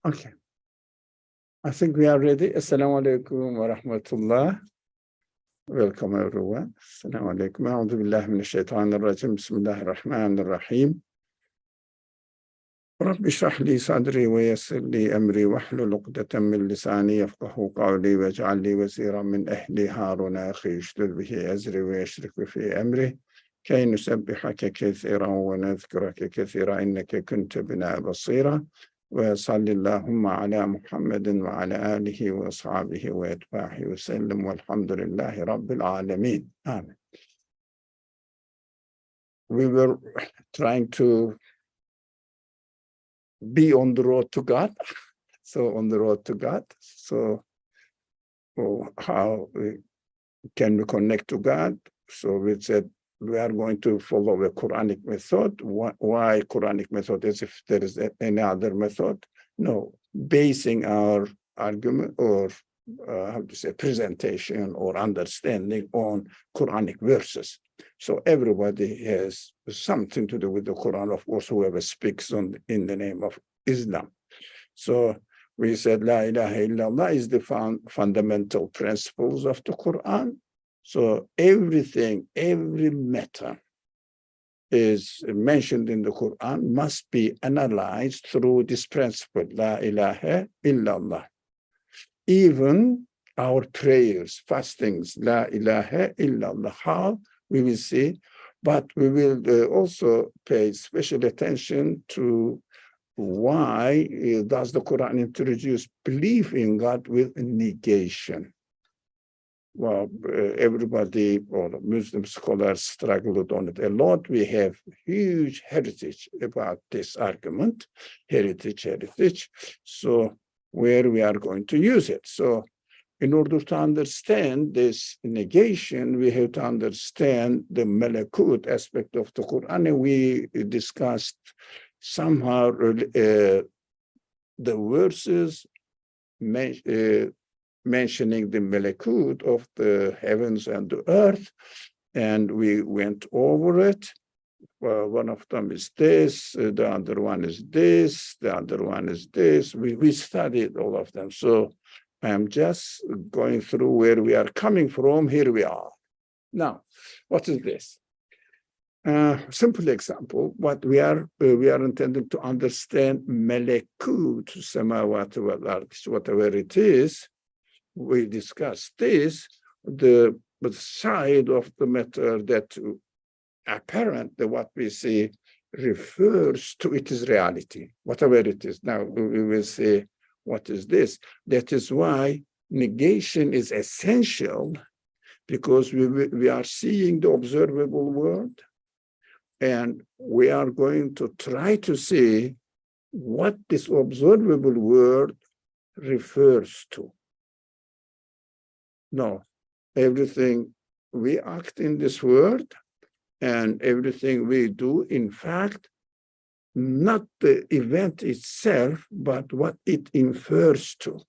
Okay. I think we are ready. Assalamu alaikum wa rahmatullah. Welcome everyone. Assalamu alaikum. A'udhu billahi minash shaitanir rajim. Bismillahir rahmanir rahim. Rabbi shrah li sadri wa yassir li amri wahlul 'uqdatan min lisani yafqahu qawli waj'al li waziran min ahli Harun akhi ishdud bihi azri wa yashrik fi amri kay nusabbihaka kathiran wa nadhkuraka kathiran innaka kunta bina basira. وصلى اللهم على محمد وعلى آله وأصحابه وأتباعه وسلم والحمد لله رب العالمين. Amen. We were trying to be on the road to God. So on the road to God. So how can we connect to God? So we said we are going to follow a Quranic method. Why Quranic method? As if there is any other method? No, basing our argument or how to say presentation or understanding on Quranic verses. So everybody has something to do with the Quran, of course, whoever speaks in the name of Islam. So we said La ilaha illallah is the fundamental principles of the Quran. So everything, every matter is mentioned in the Quran must be analyzed through this principle, La ilaha illallah. Even our prayers, fastings, La ilaha illallah. How? We will see, but we will also pay special attention to why does the Quran introduce belief in God with negation. Well, everybody, or Muslim scholars struggled on it a lot. We have huge heritage about this argument, heritage. So where we are going to use it. So in order to understand this negation, we have to understand the malakut aspect of the Quran. And we discussed somehow the verses mentioning the malakut of the heavens and the earth, and we went over it. One of them is this, the other one is this, the other one is this. We studied all of them. So I'm just going through where we are coming from. Here we are. Now, what is this? Simple example, what we are intending to understand malakut, samawati wal ard, whatever it is. We discussed this, the side of the matter that apparently what we see refers to its reality, whatever it is. Now we will say, what is this? That is why negation is essential, because we are seeing the observable world, and we are going to try to see what this observable world refers to. No, everything we act in this world and everything we do, in fact, not the event itself, but what it infers to,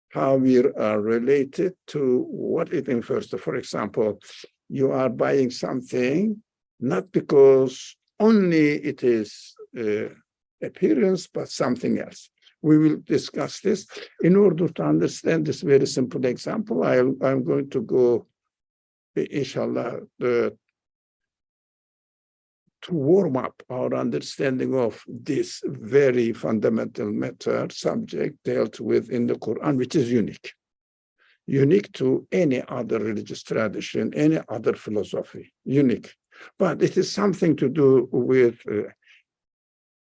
how we are related to what it infers to. For example, you are buying something, not because only it is appearance, but something else. We will discuss this. In order to understand this very simple example, I'm going to go, inshallah, to warm up our understanding of this very fundamental matter, subject dealt with in the Quran, which is unique to any other religious tradition, any other philosophy, unique. But it is something to do with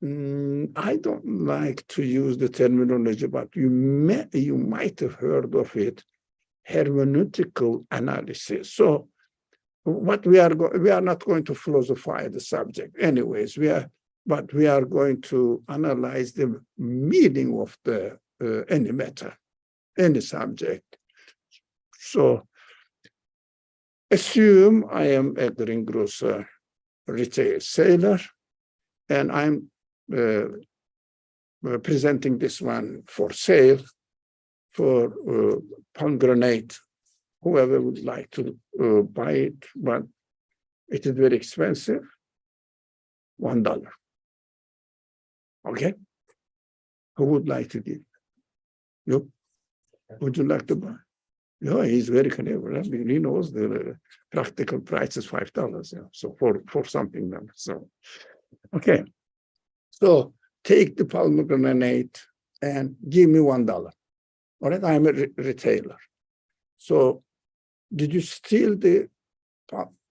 I don't like to use the terminology, but you might have heard of it, hermeneutical analysis. So what we are not going to philosophize the subject anyways, but we are going to analyze the meaning of the any matter, any subject. So assume I am a greengrocer, retail seller, and I'm presenting this one for sale for pomegranate. Whoever would like to buy it, but it is very expensive, $1. Okay? Who would like to give? You? Would you like to buy? Yeah, he's very clever. I mean, he knows the practical price is $5. Yeah. So for something then. So okay. So take the pomegranate and give me $1. All right, I'm a retailer. So did you steal the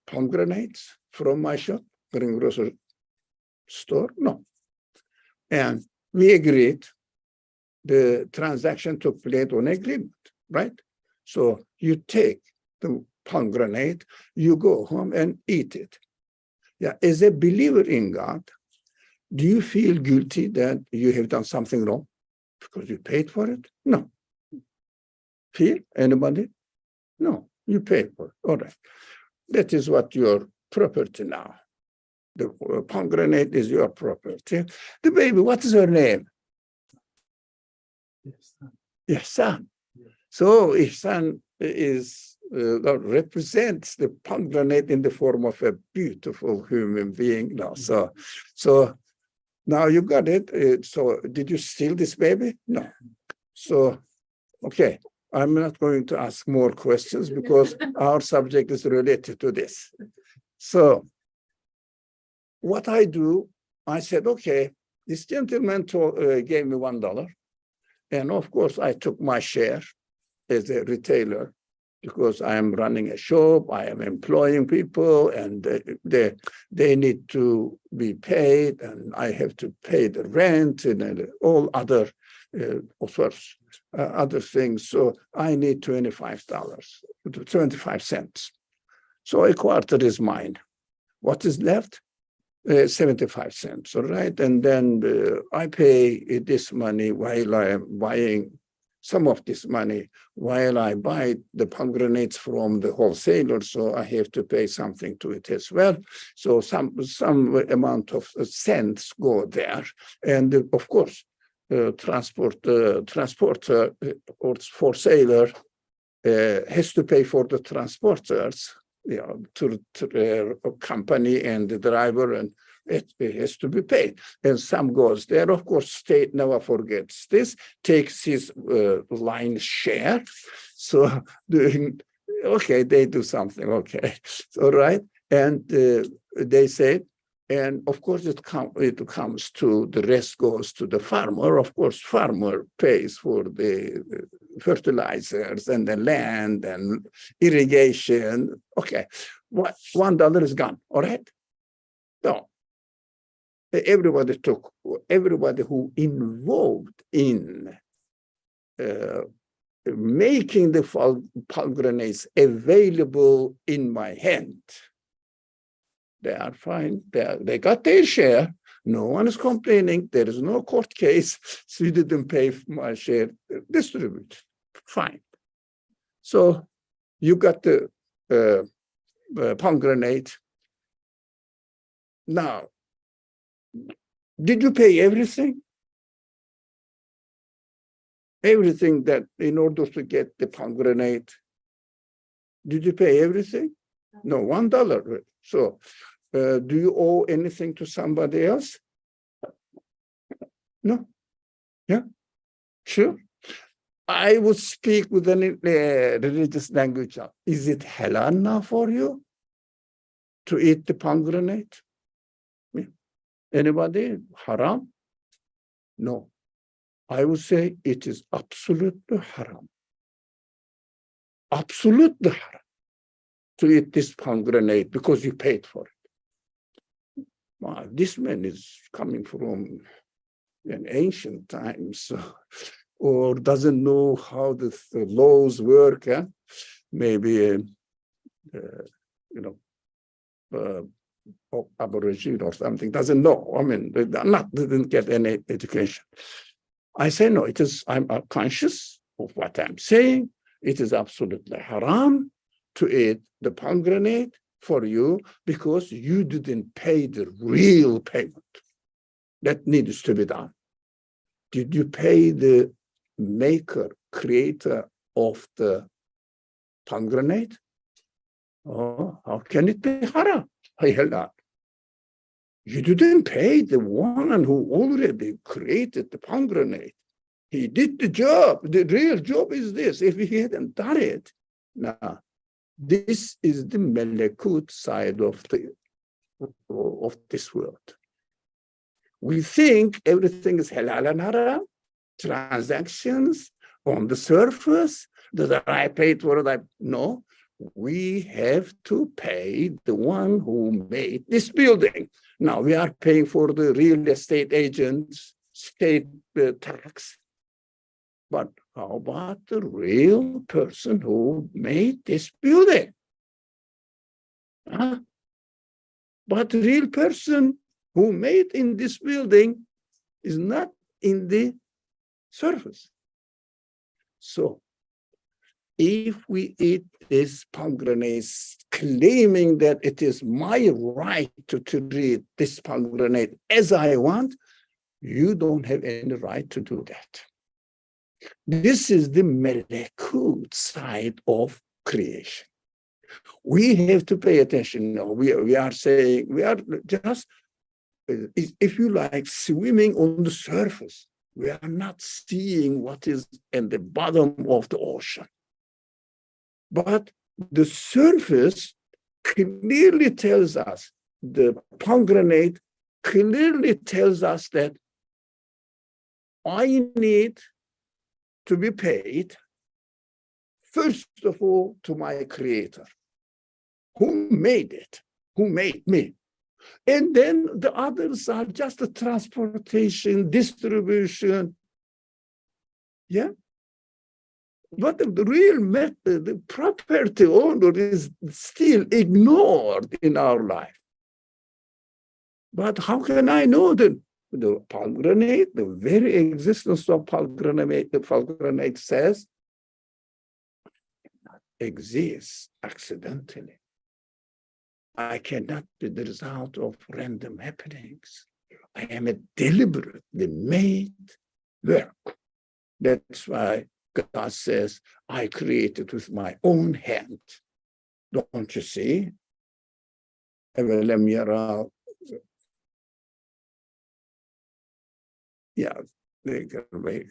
pomegranates from my shop, greengrocer store? No. And we agreed. The transaction took place on agreement, right? So you take the pomegranate, you go home and eat it. Yeah, as a believer in God, do you feel guilty that you have done something wrong because you paid for it? No. Feel? Anybody? No, you paid for it. All right. That is what your property now. The pomegranate is your property. The baby, what is her name? Ihsan. So Ihsan is represents the pomegranate in the form of a beautiful human being now. So now you got it. So did you steal this baby? No. So, okay. I'm not going to ask more questions because our subject is related to this. So what I do, I said, okay, this gentleman gave me $1. And of course, I took my share as a retailer because I am running a shop, I am employing people, and they need to be paid, and I have to pay the rent and all other other things. So I need $25 cents. So a quarter is mine. What is left? 75 cents, all right? And then I pay this money while I am buying some of this money while I buy the pomegranates from the wholesaler, so I have to pay something to it as well. So some amount of cents go there. And of course, transporter or wholesaler has to pay for the transporters, to the company and the driver, and it has to be paid. And some goes there. Of course, state never forgets this, takes his lion's share. So okay, they do something, okay. So, right, and they say, and of course it comes to, the rest goes to the farmer. Of course, farmer pays for the fertilizers and the land and irrigation. Okay, $1 is gone, all right? So everybody who involved in making the pomegranates available in my hand, they are fine. They got their share. No one is complaining. There is no court case. So you didn't pay for my share. Distribute. Fine. So you got the pomegranate. Now, did you pay everything? Everything that in order to get the pomegranate? Did you pay everything? No, $1. So do you owe anything to somebody else? No. Yeah, sure. I would speak with a religious language. Is it halal now for you to eat the pomegranate? Yeah. Anybody? Haram? No. I would say it is absolutely haram. Absolutely haram to eat this pomegranate because you paid for it. Wow, this man is coming from an ancient times, or doesn't know how the laws work. Maybe, Aborigine or something, doesn't know. I mean, didn't get any education. I say, no, I'm conscious of what I'm saying. It is absolutely haram to eat the pomegranate for you because you didn't pay the real payment. That needs to be done. Did you pay the maker, creator of the pomegranate? Oh, how can it be haram? You didn't pay the one who already created the pomegranate. he did the job. The real job is this. If he hadn't done it, now this is the melekut side of this world. We think everything is halal and haram, transactions on the surface, that I paid for it. No, we have to pay the one who made this building. Now we are paying for the real estate agents, state tax. But how about the real person who made this building? Huh? But the real person who made in this building is not in the surface. So if we eat this pomegranate, claiming that it is my right to treat this pomegranate as I want, you don't have any right to do that. This is the melekut side of creation. We have to pay attention. No, we are saying, we are just, if you like, swimming on the surface. We are not seeing what is at the bottom of the ocean. But the surface clearly tells us, the pomegranate clearly tells us that I need to be paid, first of all, to my creator. Who made it? Who made me? And then the others are just the transportation, distribution. Yeah. But the real method, the property owner is still ignored in our life. But how can I know that the pomegranate, the very existence of pomegranate, the pomegranate says, cannot exist accidentally. I cannot be the result of random happenings. I am a deliberately made work. That's why God says, I created with my own hand. Don't you see? Yeah, they get away.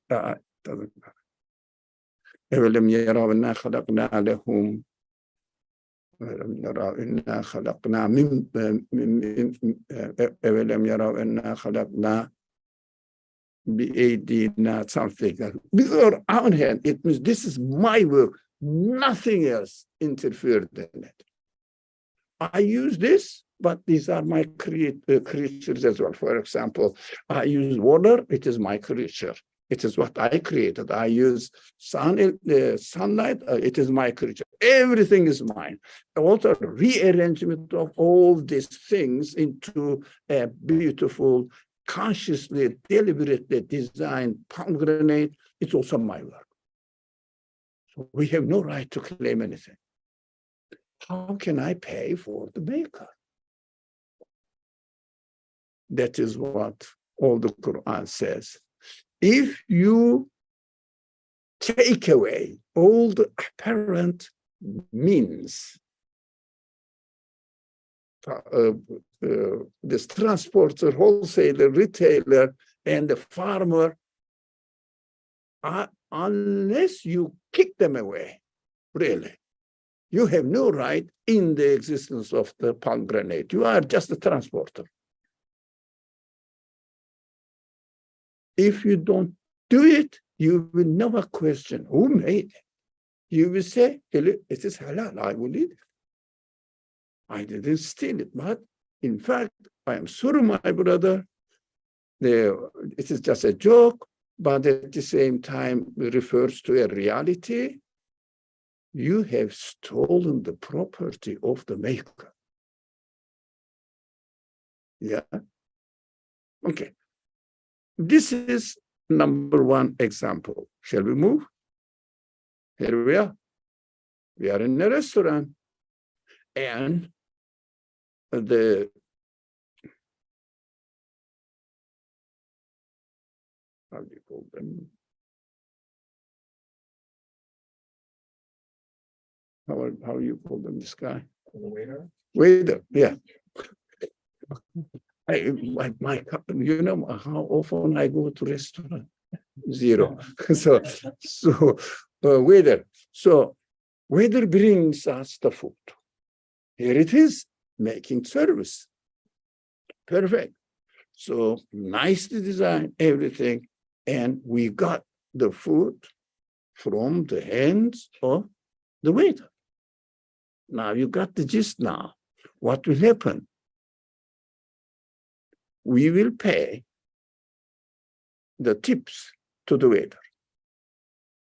Doesn't matter. أولم يروا إنا خلقنا لهم أولم يروا إنا خلقنا أولم يروا إنا خلقنا بأيدينا something with our own hand. It means this is my work. Nothing else interfered in it. I use this, but these are my creatures as well. For example, I use water. It is my creature. It is what I created. I use sunlight. It is my creature. Everything is mine. Also, rearrangement of all these things into a beautiful, consciously, deliberately designed pomegranate. It's also my work. So we have no right to claim anything. How can I pay for the maker? That is what all the Qur'an says. If you take away all the apparent means, this transporter, wholesaler, retailer, and the farmer, unless you kick them away, really, you have no right in the existence of the pomegranate. You are just a transporter. If you don't do it, you will never question who made it. You will say, it is halal, I will eat it. I didn't steal it, but in fact, I am sorry, my brother. It is just a joke, but at the same time, it refers to a reality. You have stolen the property of the maker. Yeah. Okay. This is number one example. Shall we move? Here we are. We are in a restaurant. And how do you call them? How you call them, this guy? Waiter. Waiter, yeah. You know how often I go to restaurant? Zero. Waiter. So waiter brings us the food. Here it is, making service. Perfect. So nicely designed, everything. And we got the food from the hands of the waiter. Now you got the gist now. What will happen? We will pay the tips to the waiter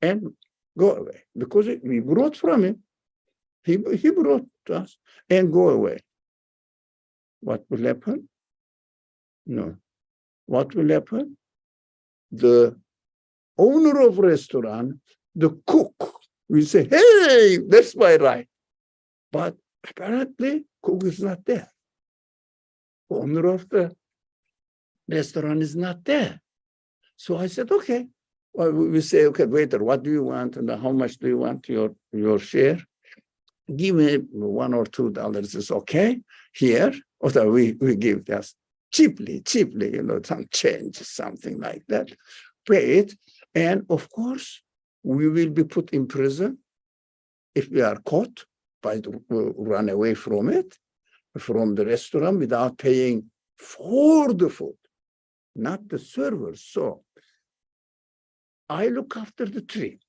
and go away because we brought from him. He brought to us and go away. What will happen? No. What will happen? The owner of restaurant, the cook, will say, hey, that's my right. But apparently, cook is not there. Owner of the restaurant is not there. So I said, okay. Well, we say, okay, waiter, what do you want? And how much do you want your share? Give me $1 or $2 is okay. Here, or we give just cheaply, some change, something like that. Pay it. And of course, we will be put in prison if we are caught by run away from it, from the restaurant without paying for the food, not the servers. So I look after the tree.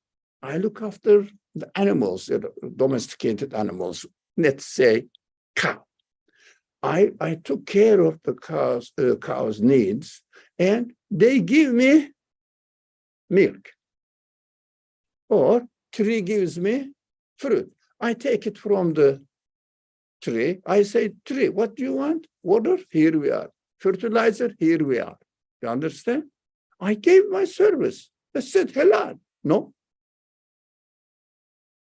I look after the animals, domesticated animals, let's say cow. I took care of the cow's needs, and they give me milk. Or tree gives me fruit. I take it from the tree. I say, tree, what do you want? Water? Here we are. Fertilizer? Here we are. You understand? I gave my service. I said, halal. No.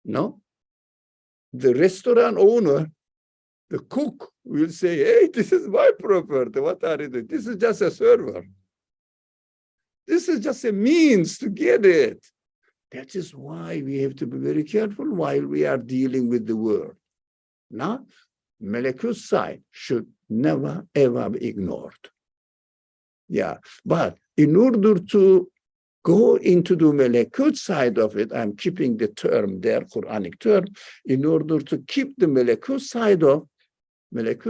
No. The restaurant owner, the cook, will say, hey, this is my property. What are you doing? This is just a server. This is just a means to get it. That is why we have to be very careful while we are dealing with the world. Now, Malakut side should never, ever be ignored. Yeah, but in order to go into the Malakut side of it, I'm keeping the term there, Quranic term, in order to keep the Malakut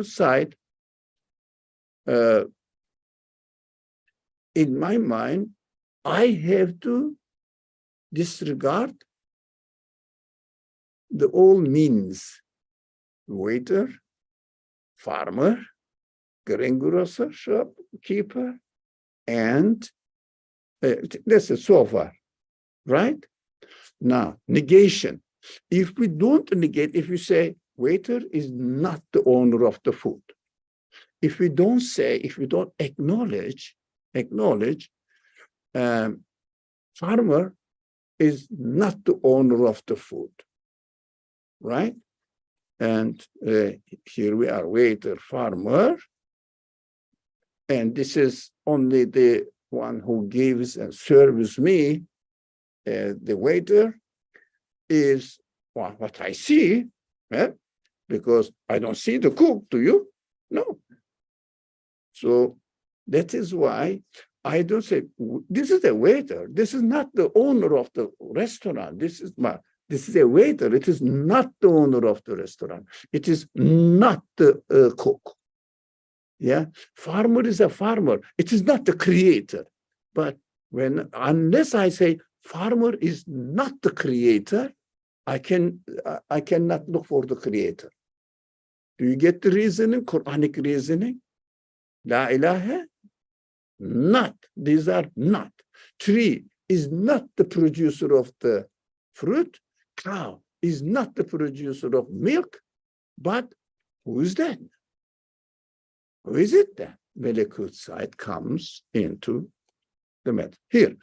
side, in my mind, I have to disregard the all means, waiter, farmer, greengrocer, shopkeeper, and this is so far, right? Now, negation. If we don't negate, if we say waiter is not the owner of the food, if we don't say, if we don't acknowledge, farmer is not the owner of the food, right? And here we are, waiter, farmer, and this is only the one who gives and serves me, the waiter, is what I see, because I don't see the cook, do you? No. So that is why I don't say, this is a waiter. This is not the owner of the restaurant. This is a waiter. It is not the owner of the restaurant. It is not the cook. Yeah, farmer is a farmer. It is not the creator. But unless I say farmer is not the creator, I cannot look for the creator. Do you get the reasoning? Quranic reasoning? La ilaha? Not. These are not. Tree is not the producer of the fruit. Cow is not the producer of milk. But who is that? Who is it then? Malakut side comes into the matter. Here,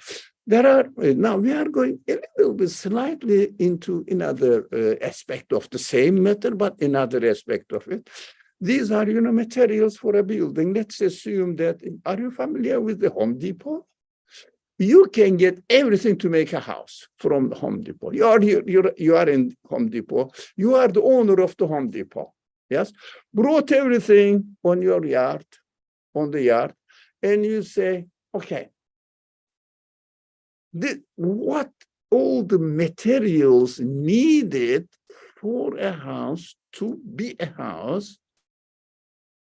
now we are going a little bit slightly into another aspect of the same matter, but another aspect of it. These are, materials for a building. Let's assume that, are you familiar with the Home Depot? You can get everything to make a house from the Home Depot. You are in Home Depot. You are the owner of the Home Depot. Yes, brought everything on your yard, and you say, okay, what all the materials needed for a house to be a house,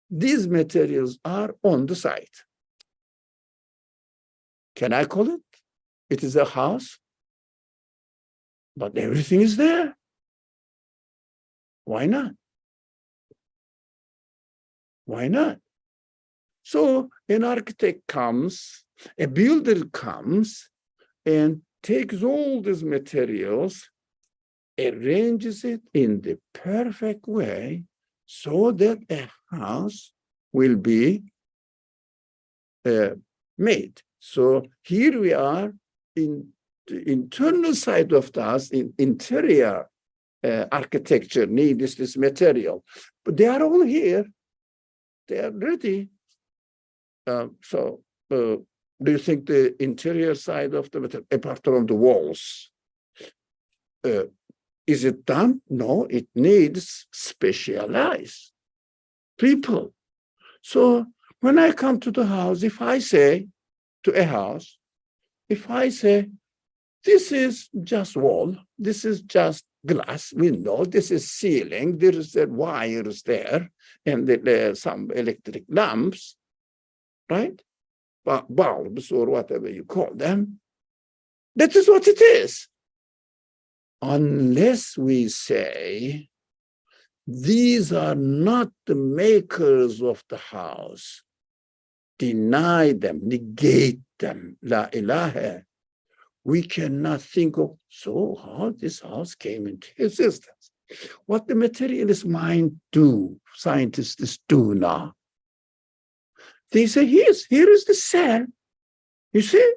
these materials are on the site. Can I call it? It is a house, but everything is there. Why not? Why not? So an architect comes, a builder comes and takes all these materials, arranges it in the perfect way so that a house will be made. So here we are in the internal side of the house, in interior architecture needs this material. But they are all here. They are ready. Do you think the interior side of the material, apart from the walls, is it done? No, it needs specialized people. So when I come to the house, if I say to a house, if I say, this is just wall, this is just glass window, this is ceiling, there is the wires there, and some electric lamps, right? Bulbs or whatever you call them. That is what it is. Unless we say, these are not the makers of the house, deny them, negate them, la ilaha, we cannot think of, so how this house came into existence. What the materialist mind do, scientists do now, they say, here is the cell. You see,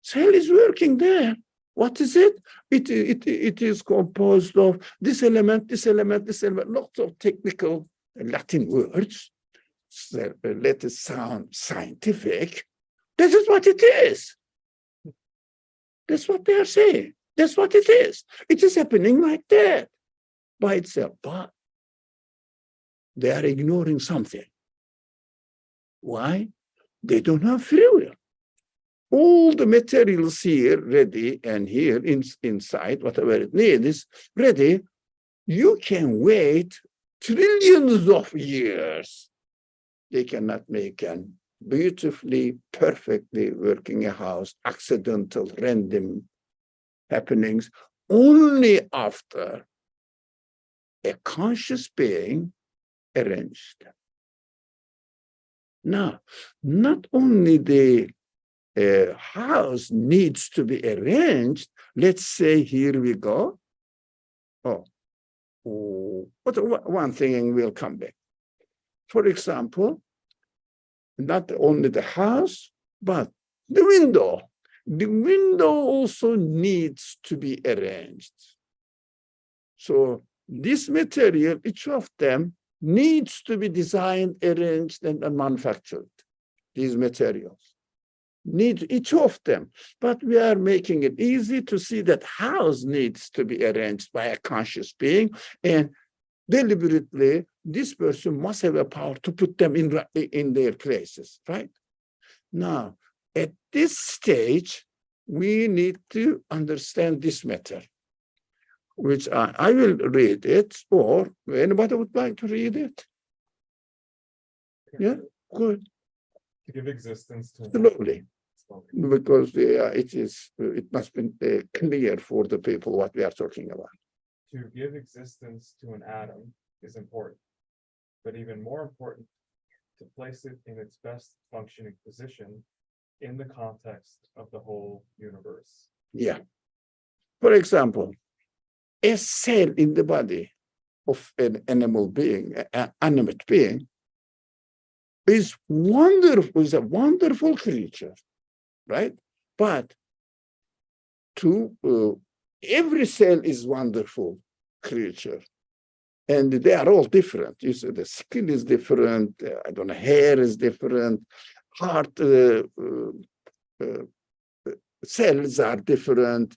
cell is working there. What is it? It is composed of this element, this element, this element, lots of technical Latin words. So let it sound scientific. This is what it is. That's what they are saying. That's what it is. It is happening like that by itself. But they are ignoring something. Why? They don't have free will. All the materials here ready, and here inside, whatever it needs, is ready. You can wait trillions of years. They cannot make a beautifully, perfectly working a house, accidental, random happenings, only after a conscious being arranged them. Now, not only the house needs to be arranged, let's say here we go. One thing will come back. For example, not only the house, but the window. The window also needs to be arranged. So this material, each of them needs to be designed, arranged, and manufactured. These materials need each of them. But we are making it easy to see that house needs to be arranged by a conscious being, and deliberately, this person must have a power to put them in their places, right? Now, at this stage, we need to understand this matter, which I will read it, or anybody would like to read it? Yeah, good. To give existence to Slowly, because it must be clear for the people what we are talking about. To give existence to an atom is important, but even more important, to place it in its best functioning position in the context of the whole universe. Yeah. For example, a cell in the body of an animal being, an animate being, is wonderful, is a wonderful creature, right? But every cell is wonderful creature, and they are all different. You see, the skin is different. I don't know, hair is different. Heart cells are different.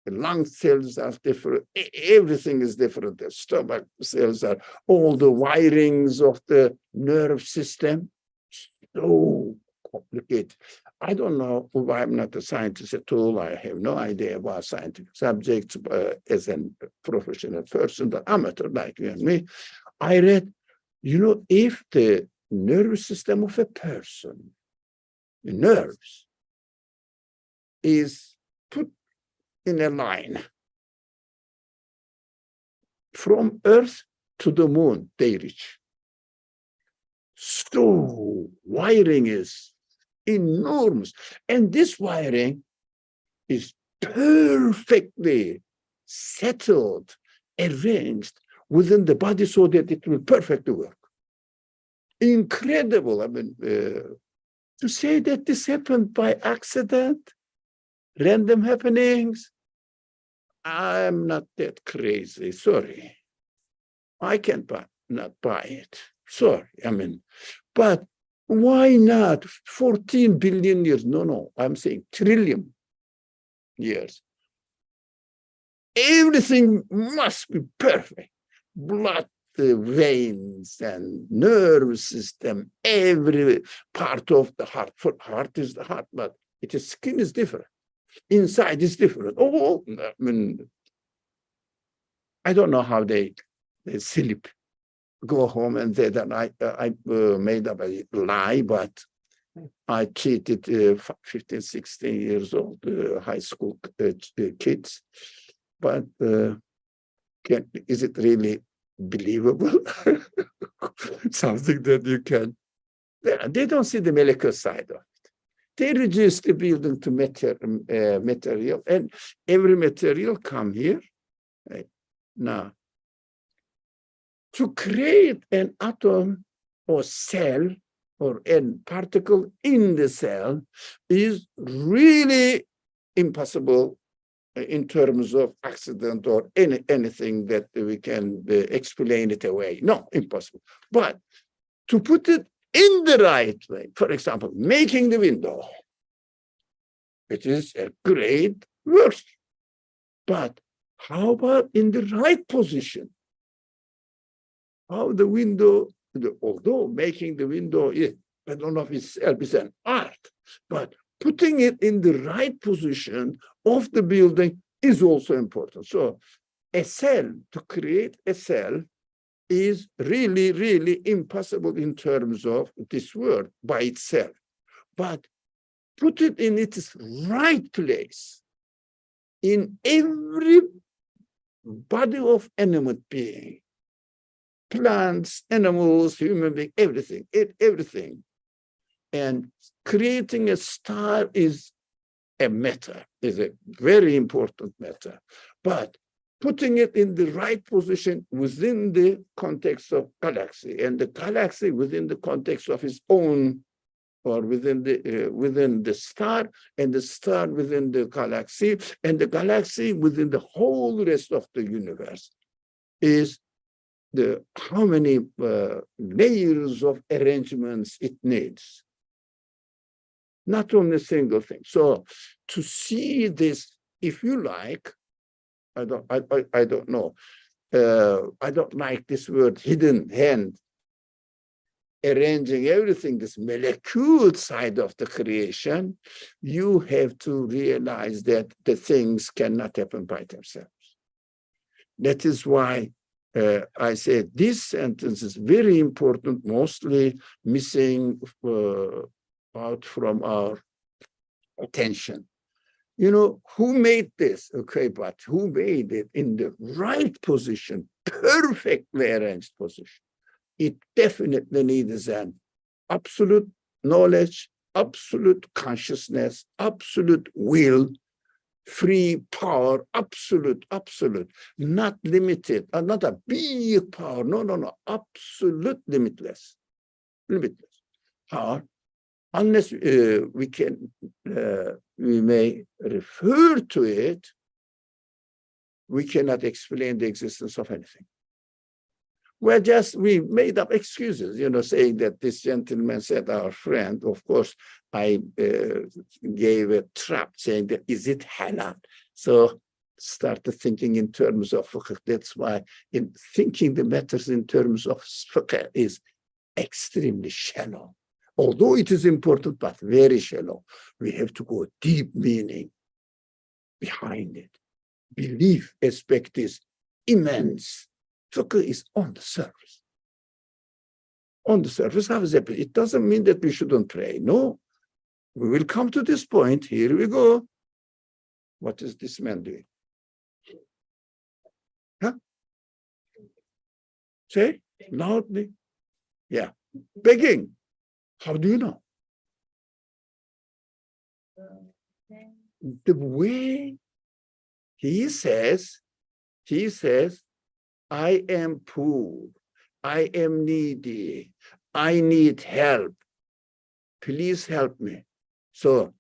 Lung cells are different. Everything is different. The stomach cells are all the wirings of the nerve system. So complicated. I don't know. I'm not a scientist at all. I have no idea about scientific subjects as a professional person, but amateur like you and me. I read, if the nervous system of a person, the nerves, is put in a line from Earth to the moon, they reach. So wiring is enormous. And this wiring is perfectly settled, arranged within the body so that it will perfectly work. Incredible. I mean, to say that this happened by accident, random happenings, I'm not that crazy. Sorry. I can't not buy it. Sorry. I mean, but why not 14 billion years? No, I'm saying trillion years. Everything must be perfect. Blood, veins and nerve system, every part of the heart. For heart is the heart, but its skin is different. Inside is different. Oh, I mean, I don't know how they sleep, go home and say that I made up a lie, but I cheated 15, 16 years old high school kids. But is it really believable? Something that you can, they don't see the molecular side of it. They reduce the building to material, and every material come here. Right? Now, to create an atom or cell or a particle in the cell is really impossible in terms of accident or anything that we can explain it away. No, impossible. But to put it in the right way, for example, making the window, it is a great work. But how about in the right position? How the window, although making the window, I don't know if itself is an art, but putting it in the right position of the building is also important. So a cell, to create a cell is really, really impossible in terms of this word by itself. But put it in its right place in every body of animate being, plants, animals, human being, everything. And creating a star is a matter, is a very important matter. But putting it in the right position within the context of galaxy, and the galaxy within the context of its own, or within the star, and the star within the galaxy, and the galaxy within the whole rest of the universe, is how many layers of arrangements it needs. Not only a single thing. So to see this, if you like, I don't know. I don't like this word hidden hand, arranging everything, this molecule side of the creation. You have to realize that the things cannot happen by themselves. That is why I said this sentence is very important, mostly missing out from our attention. Who made this? Okay, but who made it in the right position, perfectly arranged position? It definitely needs an absolute knowledge, absolute consciousness, absolute will, free power, absolute, not limited, not a big power, no, absolute limitless power. Unless we may refer to it, we cannot explain the existence of anything. We made up excuses, saying that this gentleman said, our friend. Of course, I gave a trap saying that, is it halal? So started thinking in terms of fiqh. That's why in thinking the matters in terms of fiqh is extremely shallow. Although it is important, but very shallow. We have to go deep meaning behind it. Belief aspect is immense. Fiqh is on the surface. On the surface, it doesn't mean that we shouldn't pray. No, we will come to this point. Here we go. What is this man doing? Huh? Say loudly. Yeah, begging. How do you know? The way he says, I am poor, I am needy, I need help. Please help me. So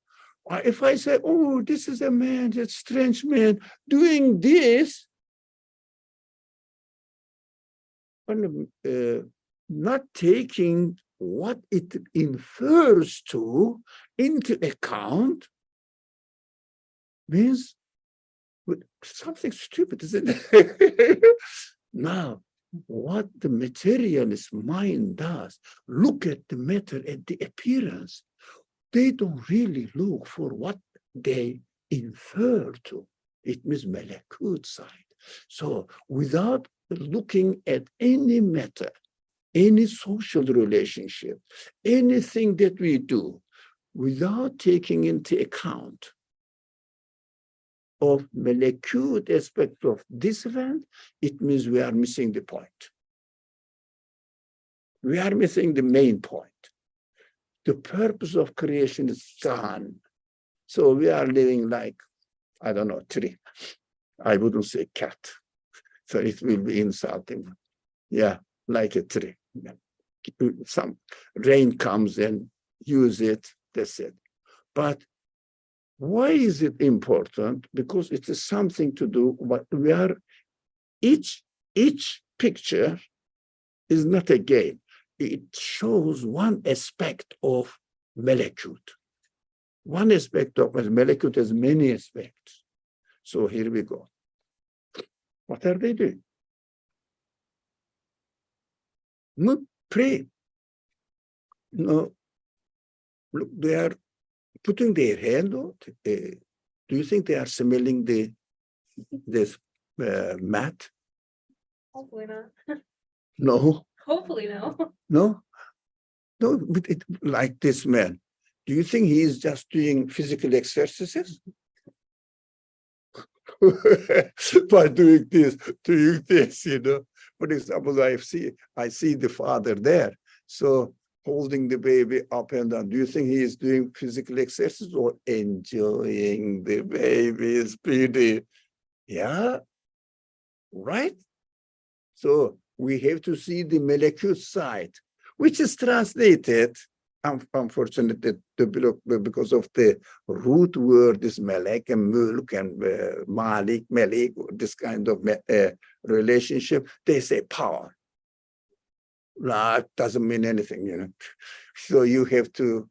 if I say, oh, this is a man, that strange man doing this, not taking what it infers to into account means something stupid, isn't it? Now, what the materialist mind does, look at the matter, at the appearance. They don't really look for what they infer to. It means malakut side. So without looking at any matter, any social relationship, anything that we do, without taking into account of malakut aspect of this event, it means we are missing the point. We are missing the main point. The purpose of creation is gone. So we are living like, I don't know, tree. I wouldn't say cat. So it will be insulting. Yeah, like a tree. Some rain comes and use it, that's it. But why is it important? Because it is something to do, but we are, each picture is not a game. It shows one aspect of malakut. One aspect of malakut has many aspects. So here we go. What are they doing? No, pray. No, look, they are putting their hand out. Do you think they are smelling this mat? Hopefully not. No. Hopefully no. No, but like this man. Do you think he is just doing physical exercises? By doing this, you know. For example, I see the father there. So holding the baby up and down. Do you think he is doing physical exercise or enjoying the baby's beauty? Yeah, right? So we have to see the malakut side, which is translated, unfortunately, because of the root word is malak and mulk and malik, malik, this kind of relationship, they say power. That doesn't mean anything, you know. So you have to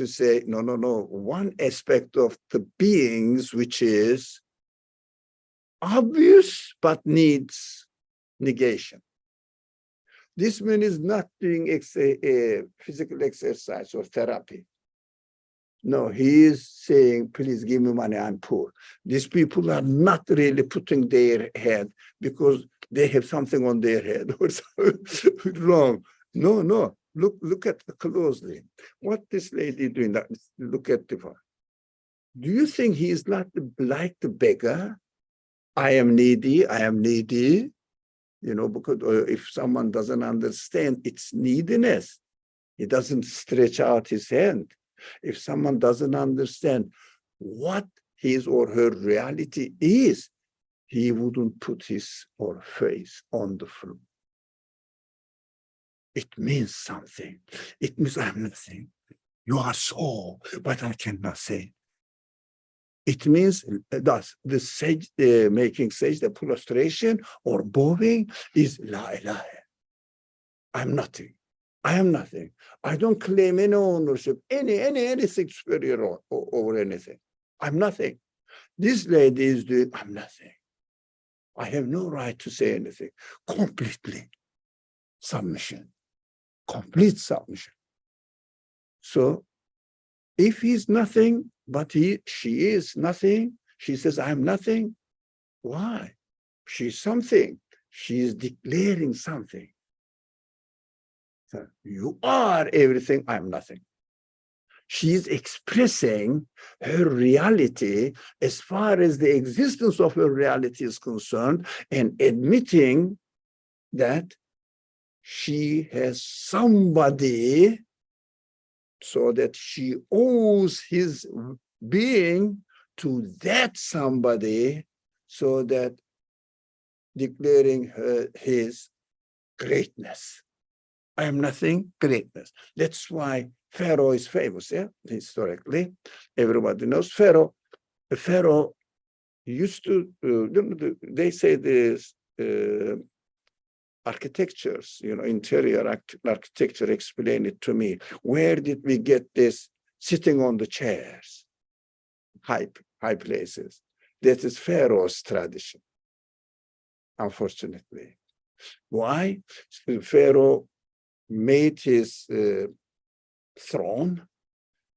say, no. One aspect of the beings, which is obvious but needs negation. This man is not doing physical exercise or therapy. No, he is saying, please give me money, I'm poor. These people are not really putting their head because they have something on their head or something wrong. No, look at it closely. What this lady doing, that, look at the one. Do you think he is not like the beggar? I am needy. You know, because if someone doesn't understand its neediness, he doesn't stretch out his hand. If someone doesn't understand what his or her reality is, he wouldn't put his or her face on the floor. It means something. It means I'm nothing. You are so, but I cannot say. It means thus the sage, making sage, the prostration or bowing is la ilaha. I'm nothing. I am nothing. I don't claim any ownership, anything superior or anything. I'm nothing. This lady is doing, I'm nothing. I have no right to say anything. Completely submission. Complete submission. So if he's nothing, but she is nothing, she says, I'm nothing. Why? She's something. She is declaring something. So you are everything, I'm nothing. She's expressing her reality as far as the existence of her reality is concerned, and admitting that she has somebody, so that she owes his being to that somebody, so that declaring his greatness. I am nothing, greatness. That's why Pharaoh is famous, yeah, historically. Everybody knows Pharaoh. Pharaoh used to, they say this architectures, interior architecture, explain it to me. Where did we get this sitting on the chairs? High places. That is Pharaoh's tradition, unfortunately. Why? Pharaoh made his throne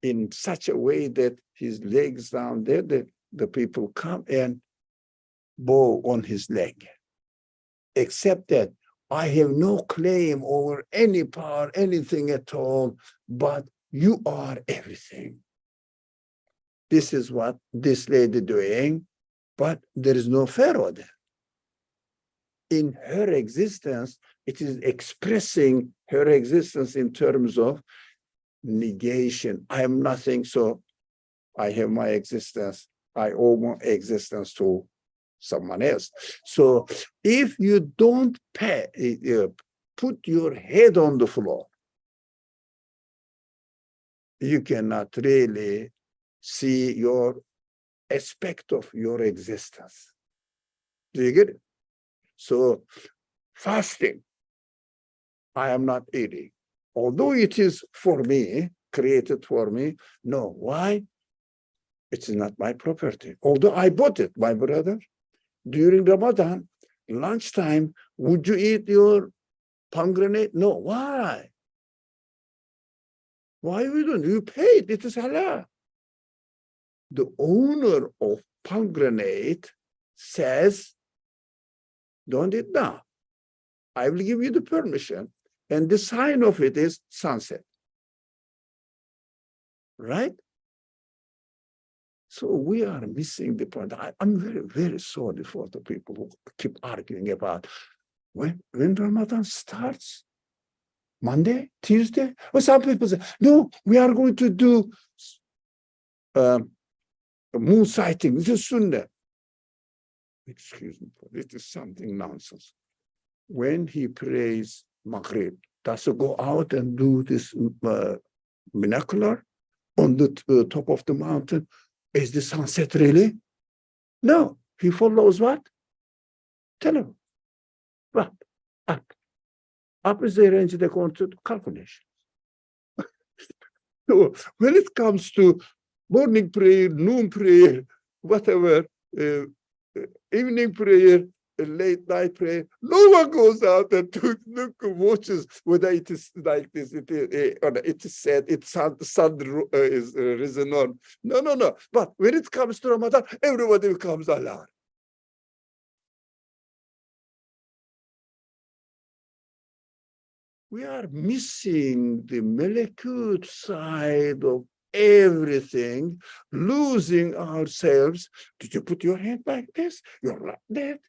in such a way that his legs down there, the people come and bow on his leg. Except that I have no claim over any power, anything at all, but you are everything. This is what this lady doing, but there is no Pharaoh there. In her existence, it is expressing her existence in terms of negation. I am nothing, so I have my existence. I owe my existence to someone else. So if you don't put your head on the floor, you cannot really see your aspect of your existence. Do you get it? So fasting, I am not eating. Although it is for me, created for me, no. Why? It is not my property. Although I bought it, my brother, during Ramadan, lunchtime, would you eat your pomegranate? No. Why? Why we don't? You paid. It is halal. The owner of pomegranate says, don't eat now. I will give you the permission. And the sign of it is sunset. Right? So we are missing the point. I'm very, very sorry for the people who keep arguing about when Ramadan starts. Monday, Tuesday? Well, some people say, no, we are going to do moon sighting. This is Sunnah. Excuse me, it is something nonsense. When he prays Maghrib, does he go out and do this binocular on the top of the mountain? Is the sunset really? No, he follows what? Tell him. What? Up. Up is the range they go to calculation. So when it comes to morning prayer, noon prayer, whatever, evening prayer, late night prayer, no one goes out and watches whether it is like this, it is said, sun is risen on. No. But when it comes to Ramadan, everybody becomes alarmed. We are missing the malakut side of everything, losing ourselves. Did you put your hand like this? You're like that.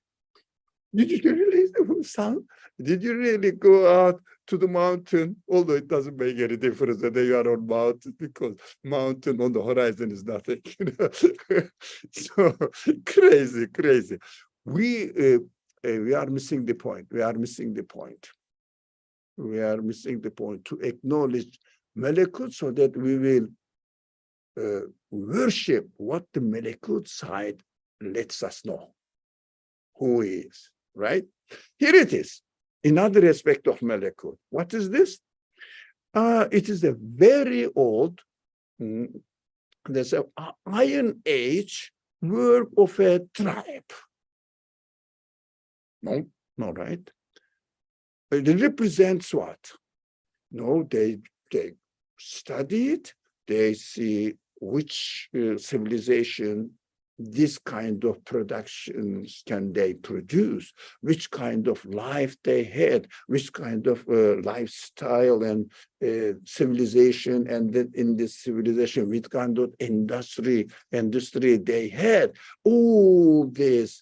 Did you realize the sun? Did you really go out to the mountain? Although it doesn't make any difference whether you are on mountain, because mountain on the horizon is nothing. So crazy. We are missing the point. We are missing the point to acknowledge malakut so that we will worship what the malakut side lets us know who he is, right? Here it is, another aspect of malakut. What is this? It is a very old, there's an Iron Age work of a tribe. No, right? It represents what? No, they study it, they see which civilization this kind of productions can they produce, which kind of life they had, which kind of lifestyle and civilization, and then in this civilization, which kind of industry they had. All this,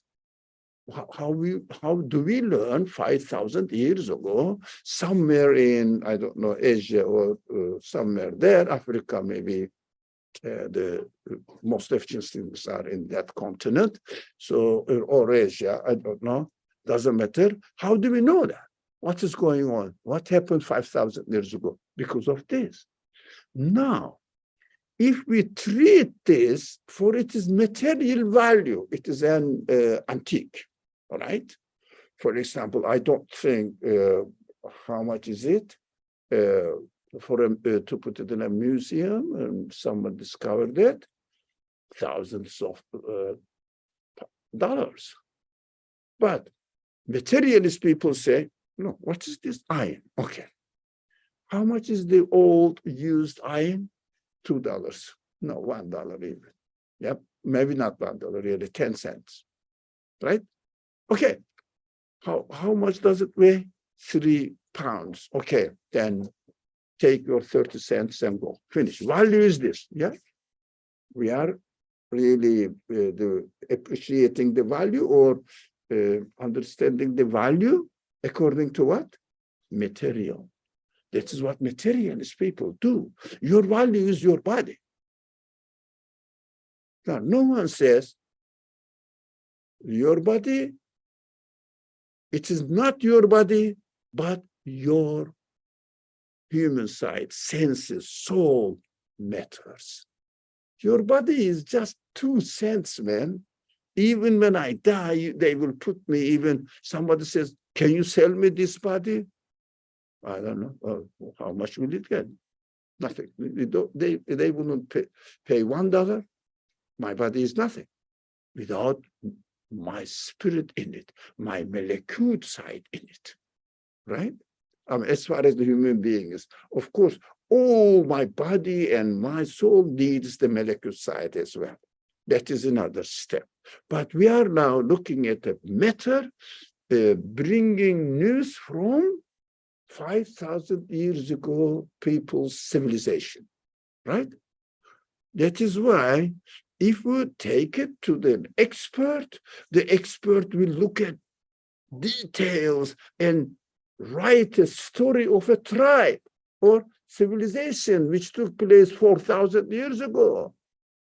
how do we learn 5,000 years ago, somewhere in, I don't know, Asia or somewhere there, Africa maybe, the most efficient things are in that continent, so, or Asia, I don't know, doesn't matter. How do we know that? What is going on? What happened 5,000 years ago? Because of this. Now, if we treat this for its material value, it is an antique, all right? For example, I don't think, how much is it? To put it in a museum, and someone discovered it, thousands of dollars. But materialist people say, no, what is this iron? Okay. How much is the old used iron? $2. No, $1 even. Yep, maybe not $1, really, 10 cents. Right? Okay. How much does it weigh? 3 pounds. Okay, then take your 30 cents and go. Finish. Value is this. Yeah. We are really appreciating the value or understanding the value according to what? Material. That is what materialist people do. Your value is your body. Now, no one says your body, it is not your body, but your human side, senses, soul matters. Your body is just 2 cents, man. Even when I die, they will put me, even somebody says, can you sell me this body? I don't know. How much will it get? Nothing. They wouldn't pay $1. My body is nothing without my spirit in it, my malakut side in it, right? As far as the human being is, of course, all my body and my soul needs the malakut side as well. That is another step. But we are now looking at a matter, bringing news from 5,000 years ago people's civilization, right? That is why if we take it to the expert will look at details and write a story of a tribe or civilization which took place 4,000 years ago,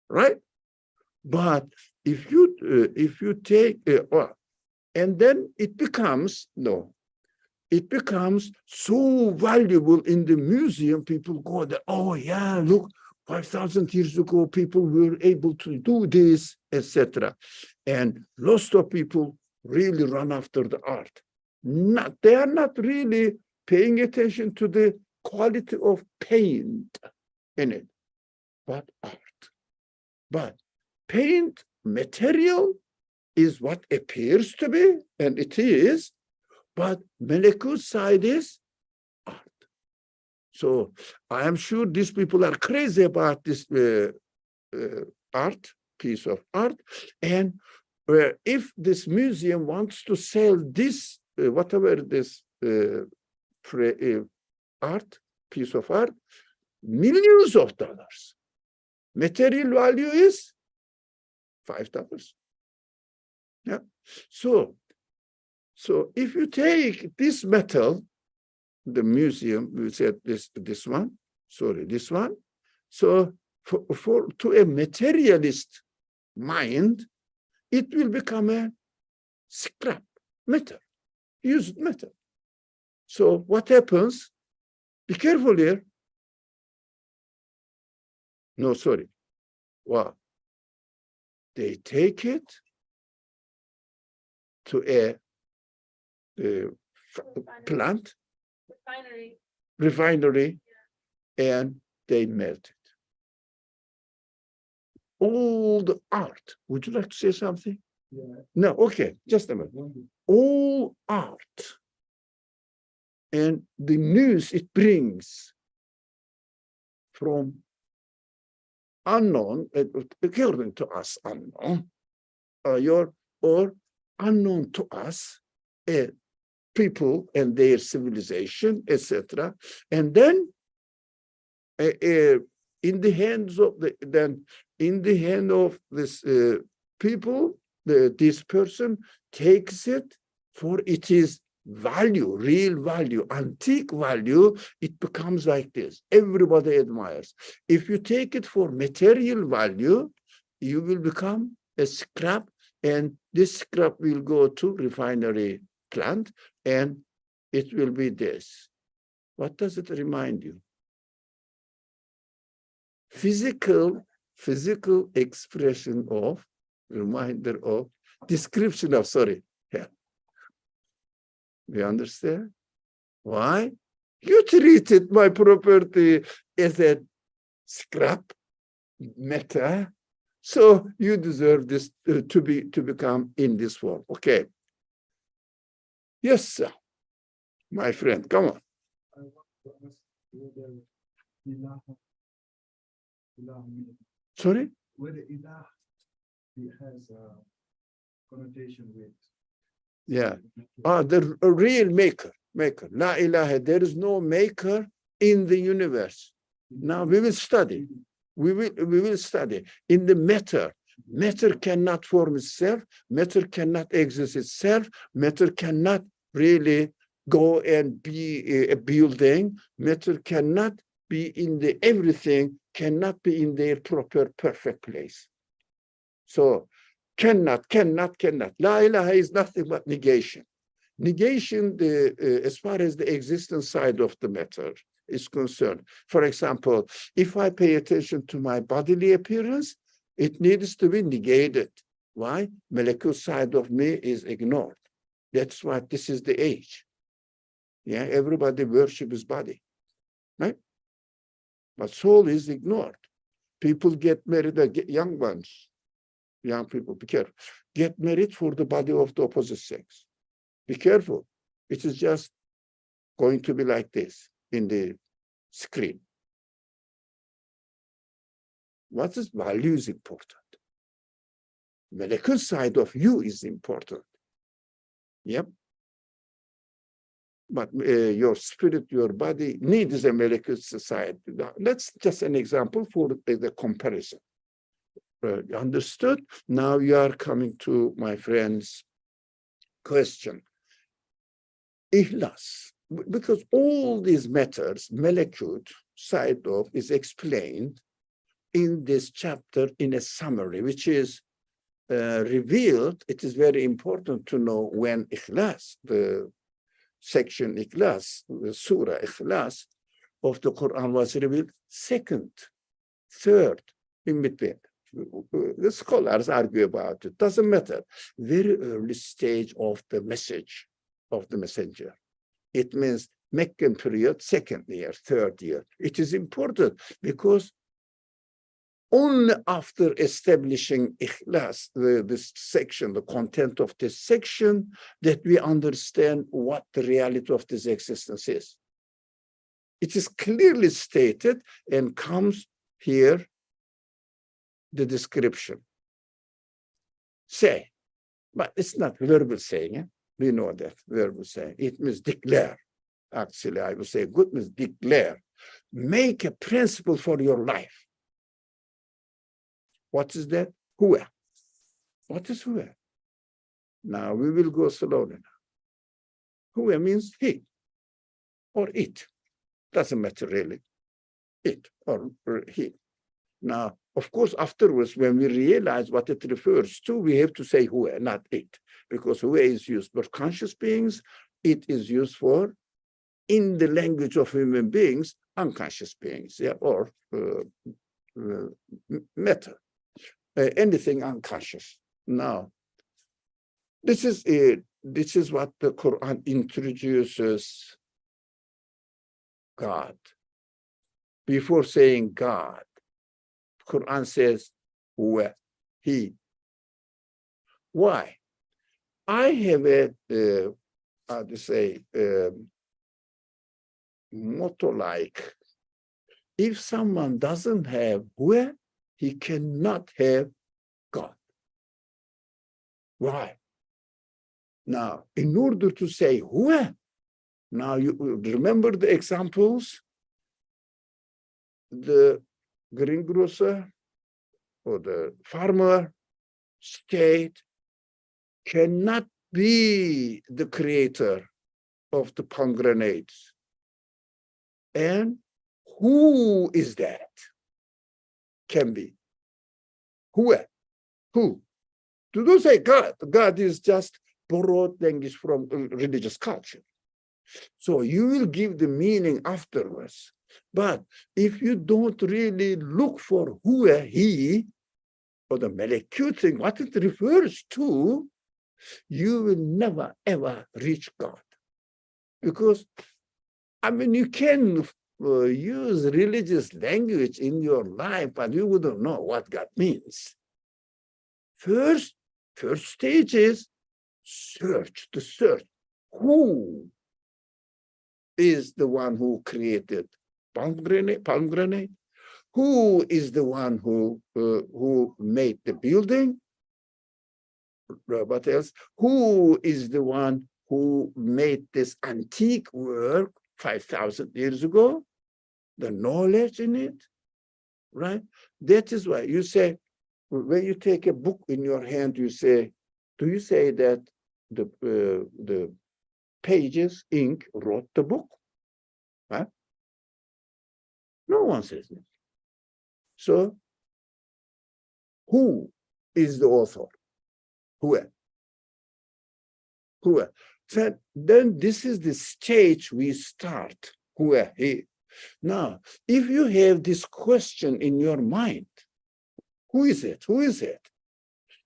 right? But if you take, and then it becomes, it becomes so valuable in the museum, people go there, oh yeah, look, 5,000 years ago, people were able to do this, etc. And lots of people really run after the art. They are not really paying attention to the quality of paint in it, but art. But paint material is what appears to be, and it is, but malakut side is art. So I am sure these people are crazy about this piece of art. And if this museum wants to sell this, whatever this piece of art, millions of dollars. Material value is $5. Yeah. So if you take this metal, the museum, we said this one. So to a materialist mind, it will become a scrap metal, used metal. So what happens? Be careful here. No, sorry. Wow. They take it to a plant, refinery, yeah, and they melt it. All the art. Would you like to say something? Yeah. No, okay, just a minute. All art and the news it brings from unknown, according to us, unknown, or unknown to us, people and their civilization, etc. And then in the hands of this people, this person takes it for it is value, real value, antique value. It becomes like this. Everybody admires. If you take it for material value, you will become a scrap, and this scrap will go to refinery plant, and it will be this. What does it remind you? Physical expression of, reminder of, description of, yeah. You understand? Why? You treated my property as a scrap matter, so you deserve this to become in this world. Okay. Yes, sir. My friend, come on. I want to ask whether ilah means, Sorry? whether ilah it has a connotation with. Yeah. The real maker. La ilaha. There is no maker in the universe. Now we will study. We will study. In the matter cannot form itself. Matter cannot exist itself. Matter cannot really go and be a building. Matter cannot be in the everything, cannot be in their proper perfect place. So cannot. La ilaha is nothing but negation. Negation, as far as the existence side of the matter is concerned. For example, if I pay attention to my bodily appearance, it needs to be negated. Why? Malakut side of me is ignored. That's why this is the age. Yeah, everybody worships his body, right? But soul is ignored. People get married, young ones, young people, be careful. Get married for the body of the opposite sex. Be careful. It is just going to be like this in the screen. What is value is important. Malakut side of you is important. Yep. But your spirit, your body needs a malakut side. That's just an example for the comparison. Understood? Now you are coming to my friend's question. Ikhlas, because all these matters, malakut side of, is explained in this chapter in a summary, which is revealed. It is very important to know when Ikhlas, the section Ikhlas, the surah Ikhlas of the Quran was revealed, second, third, in between. The scholars argue about it. Doesn't matter. Very early stage of the message of the messenger. It means Meccan period, second year, third year. It is important because only after establishing Ikhlas, this section, the content of this section, that we understand what the reality of this existence is. It is clearly stated and comes here, the description. Say, but it's not verbal saying. Eh? We know that verbal saying. It means declare. Actually, I would say good means declare. Make a principle for your life. What is that? Huwa. What is huwa? Now we will go slowly now. Huwa means he or it. Doesn't matter really. It or he. Now, of course, afterwards, when we realize what it refers to, we have to say huwa, not it, because huwa is used for conscious beings. It is used for, in the language of human beings, unconscious beings, yeah, or matter. Anything unconscious. Now, this is it. This is what the Quran introduces God. Before saying God, Quran says, huwa, he. Why? I have a, how to say, motto-like if someone doesn't have huwa, he cannot have God. Why? Now, in order to say huwa, now you remember the examples, the greengrocer or the farmer, state cannot be the creator of the pomegranates. And who is that? Can be. Who? Who? To do say God. God is just borrowed language from religious culture. So you will give the meaning afterwards. But if you don't really look for who he or the malekut thing, what it refers to, you will never ever reach God. Because, I mean, you can use religious language in your life, but you wouldn't know what God means. First stage is search, to search. Who is the one who created pomegranate? Who is the one who made the building? What else? Who is the one who made this antique work 5,000 years ago? The knowledge in it, right? That is why you say, when you take a book in your hand, you say, do you say that the pages, ink wrote the book? Huh? No one says that. So, who is the author? Who? So then this is the stage we start. Who? He. Now, if you have this question in your mind, who is it? Who is it?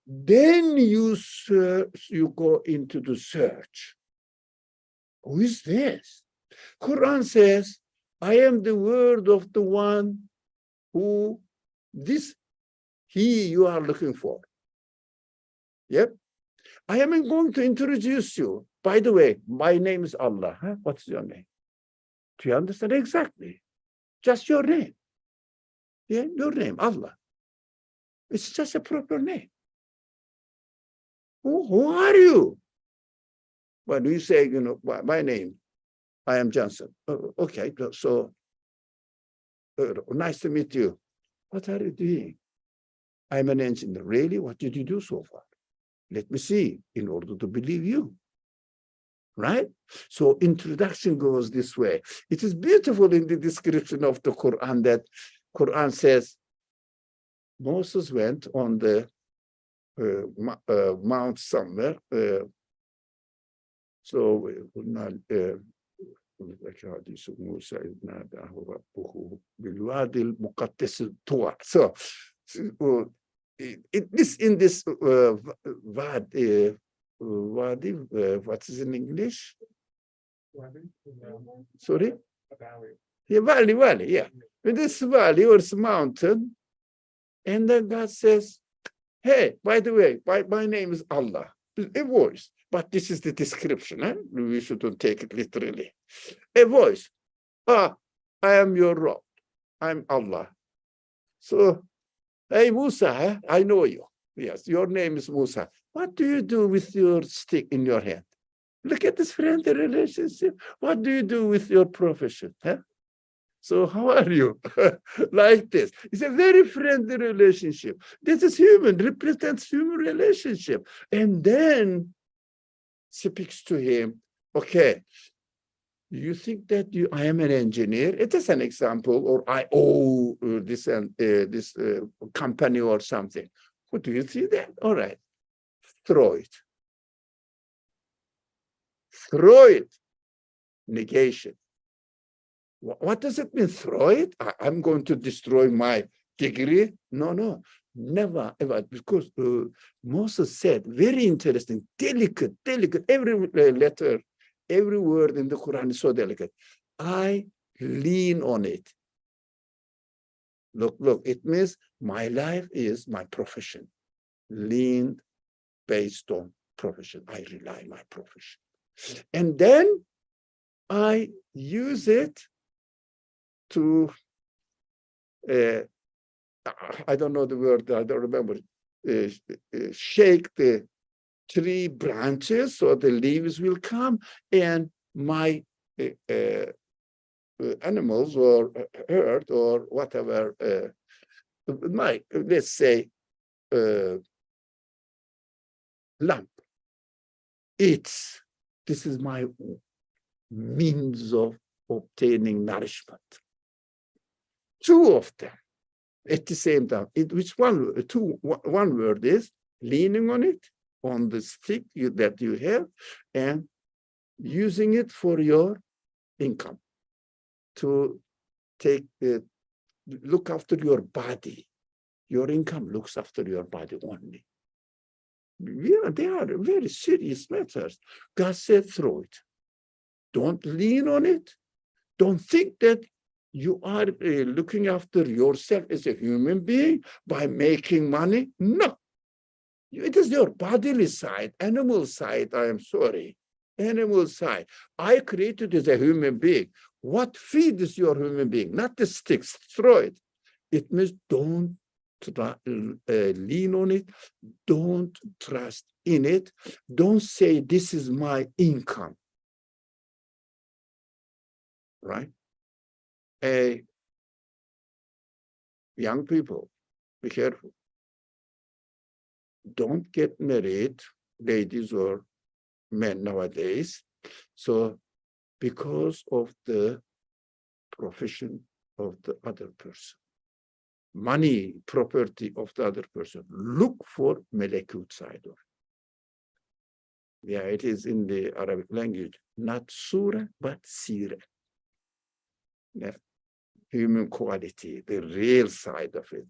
Then you search, you go into the search. Who is this? Quran says, I am the word of the one who he you are looking for. Yep. I am going to introduce you. By the way, my name is Allah. Huh? What's your name? Do you understand? Exactly. Just your name. Yeah, your name, Allah. It's just a proper name. Who are you? When you say, you know, my name, I am Johnson. Okay, so nice to meet you. What are you doing? I'm an engineer. Really? What did you do so far? Let me see, in order to believe you. Right? So introduction goes this way. It is beautiful in the description of the Quran that Quran says, Moses went on the mount somewhere. So in this wadi, what is in English? Sorry? Valley. Yeah, valley, yeah. In this valley or this mountain, and then God says, hey, by the way, my name is Allah. A voice, but this is the description. Eh? We shouldn't take it literally. A voice. I am your Lord. I'm Allah. So, hey, Musa, I know you. Yes, your name is Musa. What do you do with your stick in your hand? Look at this friendly relationship. What do you do with your profession? Huh? So how are you? Like this. It's a very friendly relationship. This is human, represents human relationship. And then speaks to him, okay, you think that I am an engineer? It is an example, or I owe this company or something. What do you see that? All right, throw it. Throw it. Negation. What does it mean, throw it? I'm going to destroy my degree? No, never, ever. Because Moses said, very interesting, delicate, every letter, every word in the Quran is so delicate. I lean on it. Look, it means my life is my profession. Lean based on profession. I rely on my profession. And then I use it to I don't know the word, I don't remember, shake the tree branches so the leaves will come, and my animals or herd or whatever, my, let's say, lamp, this is my means of obtaining nourishment. Two of them at the same time. One word is leaning on it, on the stick that you have, and using it for your income, to look after your body. Your income looks after your body only. Yeah, they are very serious matters. God said, throw it. Don't lean on it. Don't think that you are looking after yourself as a human being by making money. No. It is your bodily side, animal side, I am sorry. Animal side. I created as a human being. What feeds your human being? Not the sticks, throw it. It means don't lean on it. Don't trust in it. Don't say, this is my income. Right? Young people, be careful. Don't get married, ladies or men nowadays. So because of the profession of the other person, money, property of the other person, look for melekut side of it. Yeah, it is in the Arabic language, not surah, but sirah. Yeah. Human quality, the real side of it.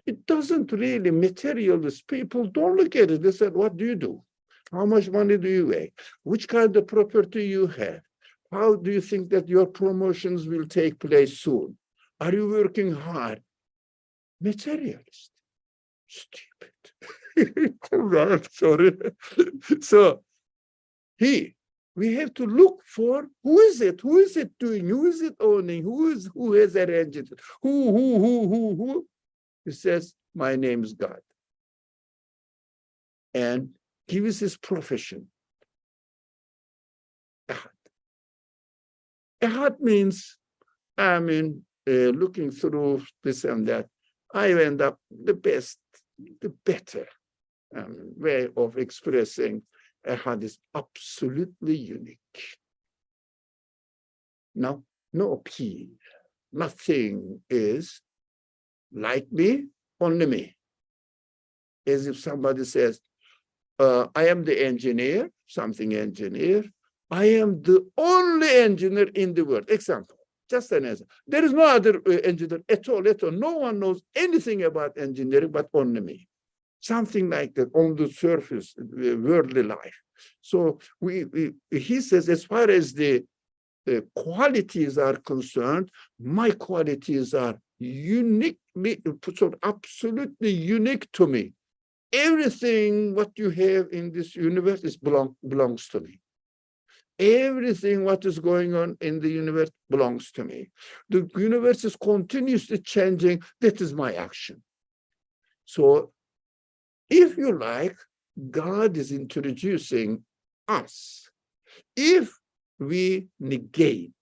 It doesn't really, materialist people don't look at it. They said, what do you do? How much money do you make? Which kind of property you have? How do you think that your promotions will take place soon? Are you working hard? Materialist. Stupid. I'm sorry. So we have to look for who is it doing, who is it owning, who has arranged it, who. He says, my name is God. And gives his profession. Ahad. Ahad means, looking through this and that, I end up the better way of expressing Ahad is absolutely unique. Now, no appeal. Nothing is like me, only me. As if somebody says, I am the engineer, something engineer. I am the only engineer in the world. Example, just an answer. There is no other engineer at all. No one knows anything about engineering but only me. Something like that on the surface, worldly life. So he says, as far as the qualities are concerned, my qualities are uniquely, so absolutely unique to me. Everything what you have in this universe belongs to me. Everything what is going on in the universe belongs to me. The universe is continuously changing. That is my action. So if you like, God is introducing us. If we negate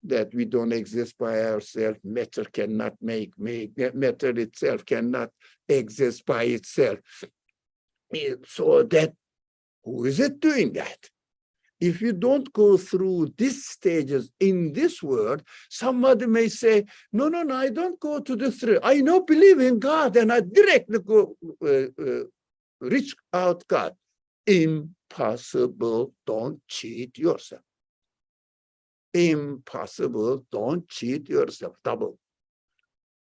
that we don't exist by ourselves, matter cannot make matter itself cannot exist by itself. So that, who is it doing that? If you don't go through these stages in this world, somebody may say, no, I don't go to the three. I know, believe in God, and I directly go reach out God. Impossible. Don't cheat yourself. Impossible. Don't cheat yourself. Double.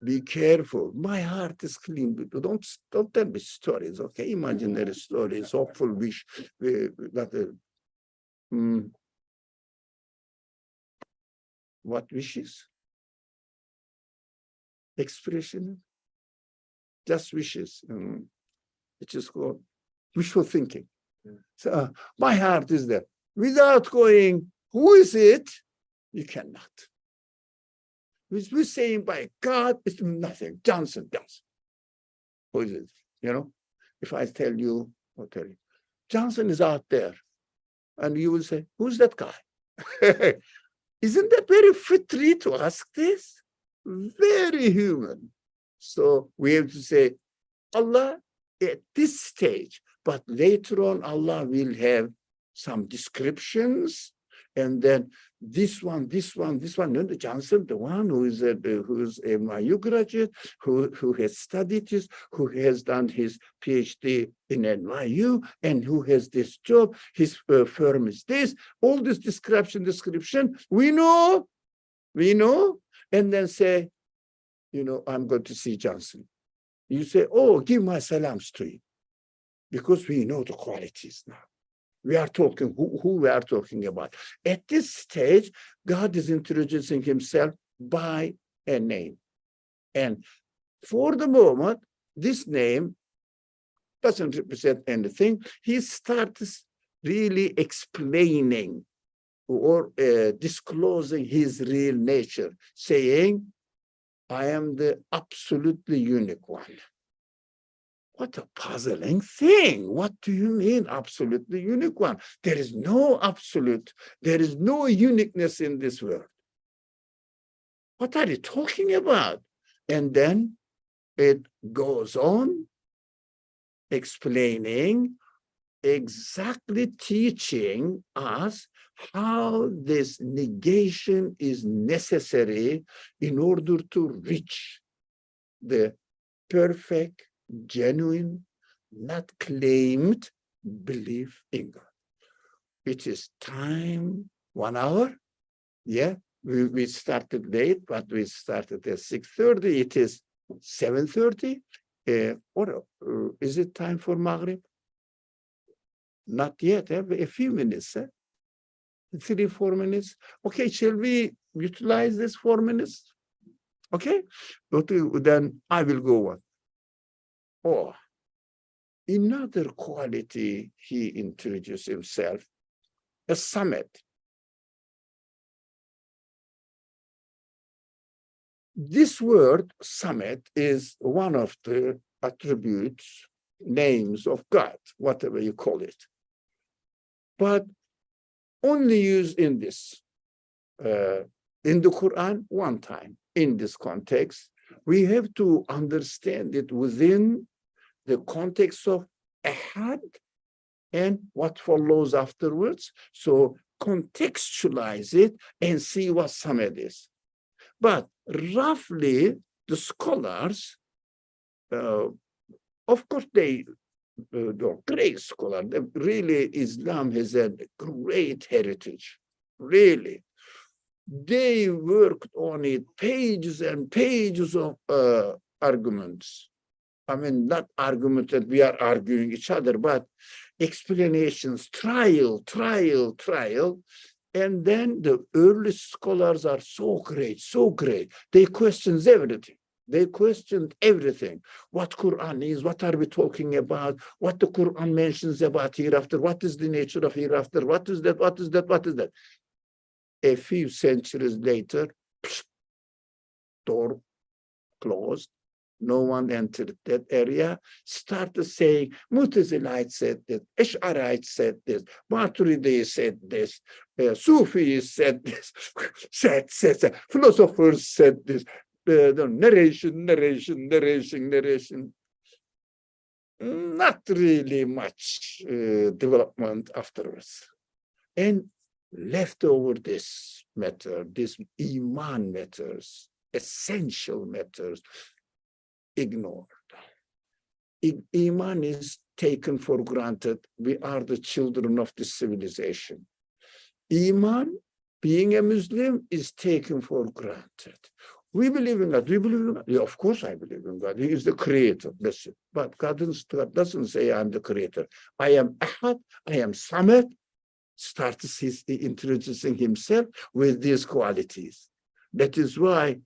Be careful. My heart is clean. Don't tell me stories, okay? Imaginary stories, hopeful wish. What wishes? Expression? Just wishes. It is called wishful thinking. So my heart is there. Without going, who is it? You cannot. We're saying by God, it's nothing. Johnson. Who is it? You know, if I tell you, I'll tell you, Johnson is out there. And you will say, who's that guy? Isn't that very fitry to ask this? Very human. So we have to say, Allah at this stage, but later on, Allah will have some descriptions, and then this one. No, the Johnson, the one who's a NYU graduate, who has studied this, who has done his PhD in NYU, and who has this job. His firm is this. All this description. We know, and then say, I'm going to see Johnson. You say, oh, give my salams to him, because we know the qualities now. We are talking, who we are talking about. At this stage, God is introducing himself by a name. And for the moment, this name doesn't represent anything. He starts really explaining or disclosing his real nature, saying, I am the absolutely unique one. What a puzzling thing. What do you mean, absolutely unique one? There is no absolute. There is no uniqueness in this world. What are you talking about? And then it goes on explaining, exactly teaching us how this negation is necessary in order to reach the perfect, genuine, not claimed belief in God. It is time, 1 hour. Yeah, we started late, but we started at 6:30. It is 7:30. Or is it time for Maghrib? Not yet. A few minutes. 3-4 minutes. Okay, shall we utilize this 4 minutes? Okay, then I will go on. Oh, another quality he introduced himself, a summit. This word summit is one of the attributes, names of God, whatever you call it, but only used in this, in the Quran one time. In this context, we have to understand it within the context of ahad and what follows afterwards. So contextualize it and see what summit is. But roughly, the scholars, of course, the great scholar, really Islam has a great heritage, really. They worked on it, pages and pages of arguments. I mean, not arguments that we are arguing each other, but explanations, trial. And then the early scholars are so great. They questioned everything. What Quran is, what are we talking about, what the Quran mentions about hereafter, what is the nature of hereafter, what is that? A few centuries later, door closed. No one entered that area. Started saying, Mutazilites said this, Ash'arites said this, Maturidi said this, Sufis said this, said. Philosophers said this. The narration. Not really much development afterwards. And left over this matter, this Iman matters, essential matters, ignored. Iman is taken for granted. We are the children of this civilization. Iman, being a Muslim, is taken for granted. We believe in God. Yeah, of course I believe in God. He is the creator. Listen, but God doesn't say I'm the creator. I am Ahad, I am Samad. Starts introducing himself with these qualities. That is why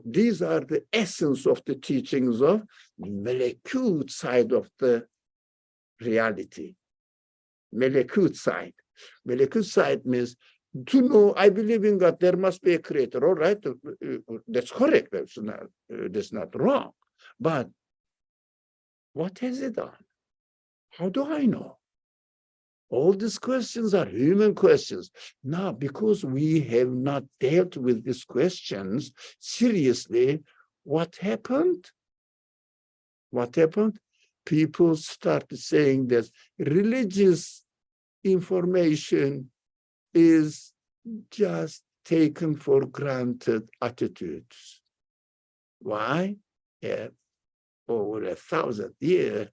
these are the essence of the teachings of Melekut side of the reality. Melekut side. Melekut side means to know I believe in God, there must be a creator. All right, that's correct. That's not wrong. But what has it done? How do I know? All these questions are human questions. Now, because we have not dealt with these questions seriously, what happened? What happened? People started saying that religious information is just taken for granted attitudes. Why? Yeah, over 1,000 years,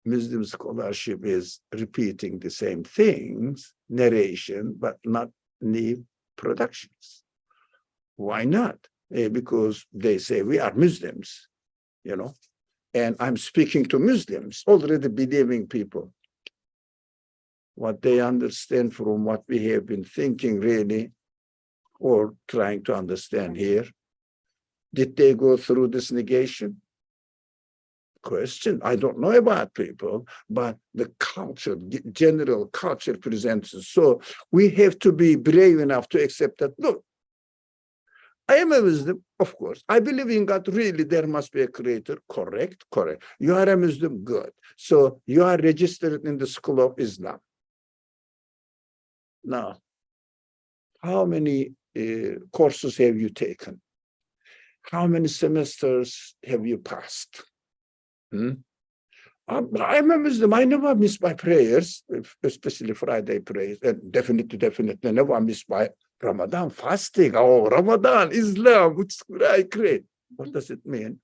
Muslim scholarship is repeating the same things, narration, but not new productions. Why not? Because they say we are Muslims, and I'm speaking to Muslims, already believing people. What they understand from what we have been thinking really, or trying to understand here, did they go through this negation? Question. I don't know about people, but the culture, general culture presents it. So we have to be brave enough to accept that, look, I am a Muslim, of course. I believe in God, really, there must be a creator. Correct, correct. You are a Muslim, good. So you are registered in the school of Islam. Now, how many courses have you taken? How many semesters have you passed? I'm a Muslim. I never miss my prayers, especially Friday prayers, and definitely never miss my Ramadan fasting. Oh, Ramadan, Islam, which I create. What does it mean?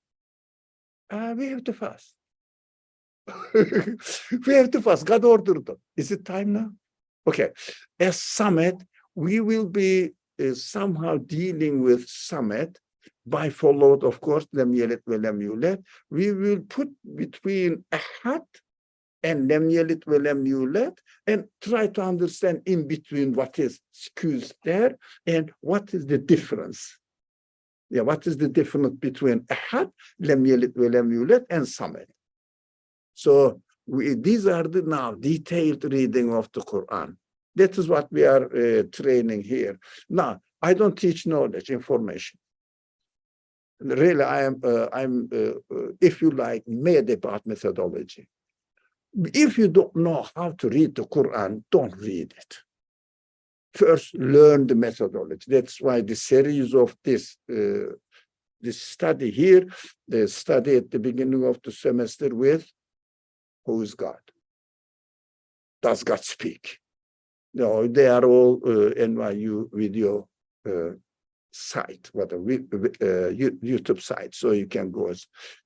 We have to fast. We have to fast. God ordered it. Is it time now? Okay. As summit, we will be somehow dealing with summit by followed, of course, lam yalid wa lam yulad. We will put between ahad and lam yalid wa lam yulad and try to understand in between what is excused there and what is the difference. Yeah, what is the difference between ahad, lam yalid wa lam yulad, and summit? So these are the now detailed reading of the Quran. That is what we are training here. Now, I don't teach knowledge, information. Really, I'm if you like, mad about methodology. If you don't know how to read the Quran, don't read it. First, learn the methodology. That's why the series of this study here, the study at the beginning of the semester with who is God? Does God speak? No, they are all NYU video site, YouTube site, so you can go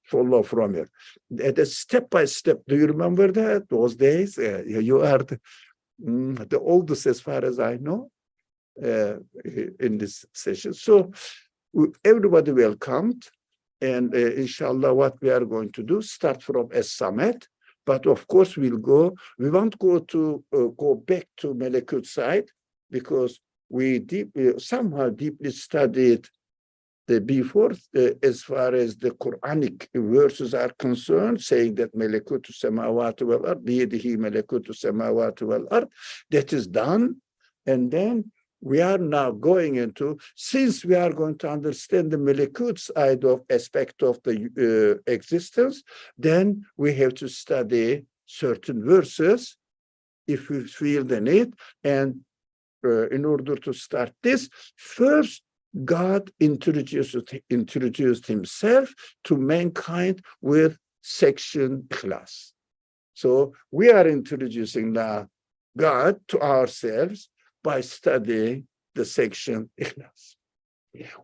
follow from here. The step by step. Do you remember that those days? You are the oldest, as far as I know, in this session. So everybody welcomed, and inshallah, what we are going to do, start from a summit. But of course, we won't go back to Malakut side, because we somehow deeply studied before as far as the Quranic verses are concerned, saying that Malakutu samawati wal ard, biyadihi Malakutu samawati wal ard, that is done. And then we are now going into, since we are going to understand the Malakut side of aspect of the existence, then we have to study certain verses if we feel the need. And in order to start this, first, God introduced himself to mankind with section Ikhlas. So we are introducing now God to ourselves by studying the section Ikhlas.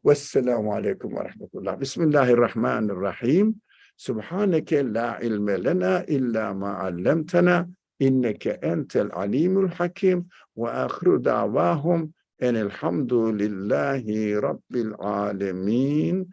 Wassalamu alaikum wa rahmatullah. Bismillahir Rahmanir Rahim. Subhanaka la ilma lana illa ma 'allamtana innaka antal alimul hakim. Wa akhiru da'wahum and alhamdulillahi rabbil alamin.